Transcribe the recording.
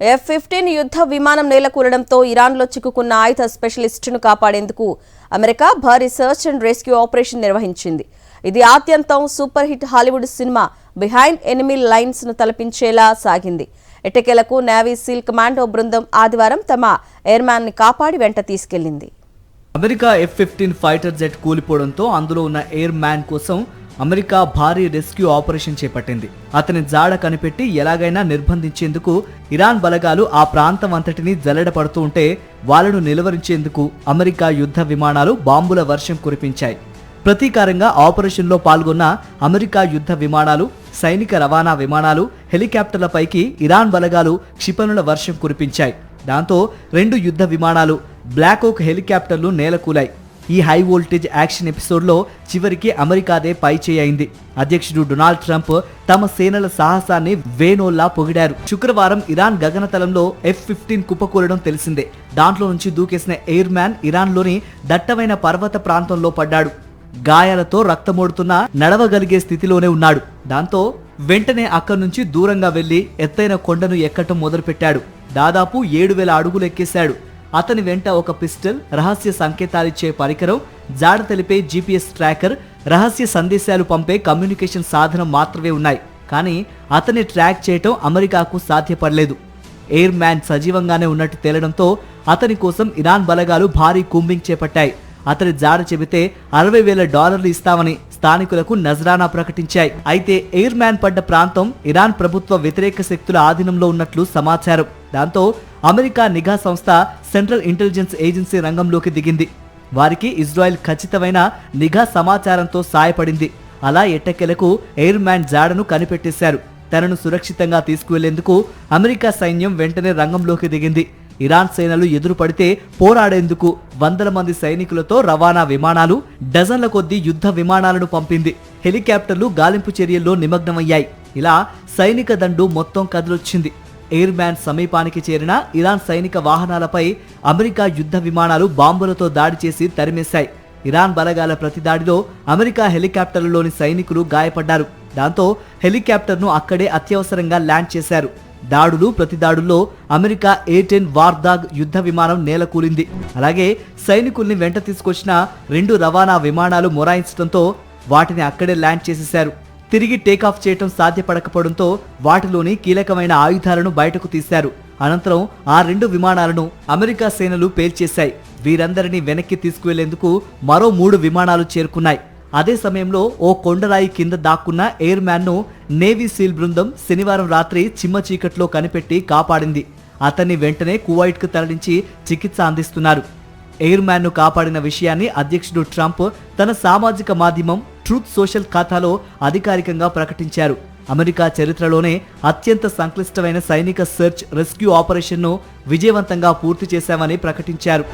F-15 యుద్ధ విమానం నేలకూలడంతో ఇరాన్లో చిక్కుకున్న ఆయుధ స్పెషలిస్టును కాపాడేందుకు అమెరికా భారీ సర్చ్ అండ్ రెస్క్యూ ఆపరేషన్ నిర్వహించింది. ఇది ఆద్యంతం super hit Hollywood cinema behind enemy lines ను తలపించేలా సాగింది. ఎట్టకేలకు నేవీ సీల్ కమాండో బృందం ఆదివారం తమ ఎయిర్మ్యాన్ ని కాపాడి వెంట తీసుకెళ్లింది. అమెరికా F-15 ఫైటర్ జెట్ కూలిపోవడంతో అందులో ఉన్న ఎయిర్ మ్యాన్ కోసం అమెరికా భారీ రెస్క్యూ ఆపరేషన్ చేపట్టింది. అతని జాడ కనిపెట్టి ఎలాగైనా నిర్బంధించేందుకు ఇరాన్ బలగాలు ఆ ప్రాంతం అంతటిని జల్లెడపడుతూ ఉంటే వాళ్లను నిలువరించేందుకు అమెరికా యుద్ధ విమానాలు బాంబుల వర్షం కురిపించాయి. ప్రతీకారంగా ఆపరేషన్లో పాల్గొన్న అమెరికా యుద్ధ విమానాలు, సైనిక రవాణా విమానాలు, హెలికాప్టర్లపైకి ఇరాన్ బలగాలు క్షిపణుల వర్షం కురిపించాయి. దాంతో 2 యుద్ధ విమానాలు, బ్లాక్ ఓక్ హెలికాప్టర్లు నేలకూలాయి. ఈ హై వోల్టేజ్ యాక్షన్ ఎపిసోడ్లో చివరికి అమెరికాదే పైచేయి అయింది. అధ్యక్షుడు డొనాల్డ్ ట్రంప్ తమ సేనల సాహసాన్ని వేనోల్లా పొగిడారు. శుక్రవారం ఇరాన్ గగనతలంలో F-15 కుప్పకూలడం తెలిసిందే. దాంట్లో నుంచి దూకేసిన ఎయిర్ మ్యాన్ ఇరాన్లోని దట్టమైన పర్వత ప్రాంతంలో పడ్డాడు. గాయాలతో రక్తమోడుతున్నా నడవగలిగే స్థితిలోనే ఉన్నాడు. దాంతో వెంటనే అక్కడి నుంచి దూరంగా వెళ్లి ఎత్తైన కొండను ఎక్కటం మొదలుపెట్టాడు. దాదాపు 7,000 అడుగులు ఎక్కేశాడు. అతని వెంట ఒక పిస్టల్, రహస్య సంకేతాలిచ్చే పరికరం, జాడ తెలిపే GPS ట్రాకర్, రహస్య సందేశాలు పంపే కమ్యూనికేషన్ సాధనం మాత్రమే ఉన్నాయి. కానీ అతన్ని ట్రాక్ చేయటం అమెరికాకు సాధ్యపడలేదు. ఎయిర్ మ్యాన్ సజీవంగానే ఉన్నట్టు తేలడంతో అతని కోసం ఇరాన్ బలగాలు భారీ కూంబింగ్ చేపట్టాయి. అతని జాడ చెబితే $60,000 ఇస్తామని స్థానికులకు నజరానా ప్రకటించాయి. అయితే ఎయిర్ మ్యాన్ పడ్డ ప్రాంతం ఇరాన్ ప్రభుత్వ వ్యతిరేక శక్తుల ఆధీనంలో ఉన్నట్లు సమాచారం. దాంతో అమెరికా నిఘా సంస్థ సెంట్రల్ ఇంటెలిజెన్స్ ఏజెన్సీ రంగంలోకి దిగింది. వారికి ఇజ్రాయెల్ ఖచ్చితమైన నిఘా సమాచారంతో సాయపడింది. అలా ఎట్టకేలకు ఎయిర్ మ్యాన్ జాడను కనిపెట్టేశారు. తనను సురక్షితంగా తీసుకువెళ్లేందుకు అమెరికా సైన్యం వెంటనే రంగంలోకి దిగింది. ఇరాన్ సేనలు ఎదురుపడితే పోరాడేందుకు 100 మంది సైనికులతో రవాణా విమానాలు, డజన్ల కొద్దీ యుద్ధ విమానాలను పంపింది. హెలికాప్టర్లు గాలింపు చర్యల్లో నిమగ్నమయ్యాయి. ఇలా సైనిక దండు మొత్తం కదిలొచ్చింది. ఎయిర్ మ్యాన్ సమీపానికి చేరిన ఇరాన్ సైనిక వాహనాలపై అమెరికా యుద్ధ విమానాలు బాంబులతో దాడి చేసి తరిమేశాయి. ఇరాన్ బలగాల ప్రతిదాడిలో అమెరికా హెలికాప్టర్లలోని సైనికులు గాయపడ్డారు. దాంతో హెలికాప్టర్ను అక్కడే అత్యవసరంగా ల్యాండ్ చేశారు. దాడులు ప్రతిదాడుల్లో అమెరికా A-10 వార్దాగ్ యుద్ధ విమానం నేలకూలింది. అలాగే సైనికుల్ని వెంట తీసుకొచ్చిన 2 రవాణా విమానాలు మొరాయించడంతో వాటిని అక్కడే ల్యాండ్ చేసేశారు. తిరిగి టేకాఫ్ చేయటం సాధ్యపడకపోవడంతో వాటిలోని కీలకమైన ఆయుధాలను బయటకు తీశారు. అనంతరం ఆ 2 విమానాలను అమెరికా సేనలు పేల్చేశాయి. వీరందరినీ వెనక్కి తీసుకువెళ్లేందుకు మరో 3 విమానాలు చేరుకున్నాయి. అదే సమయంలో ఓ కొండరాయి కింద దాక్కున్న ఎయిర్ మ్యాన్ ను నేవీ సీల్ బృందం శనివారం రాత్రి చిమ్మ చీకట్లో కనిపెట్టి కాపాడింది. అతన్ని వెంటనే కువైట్ కు తరలించి చికిత్స అందిస్తున్నారు. ఎయిర్ మ్యాన్ ను కాపాడిన విషయాన్ని అధ్యక్షుడు ట్రంప్ తన సామాజిక మాధ్యమం ట్రూత్ సోషల్ ఖాతాలో అధికారికంగా ప్రకటించారు. అమెరికా చరిత్రలోనే అత్యంత సంక్లిష్టమైన సైనిక సెర్చ్ రెస్క్యూ ఆపరేషన్ను విజయవంతంగా పూర్తి చేశామని ప్రకటించారు.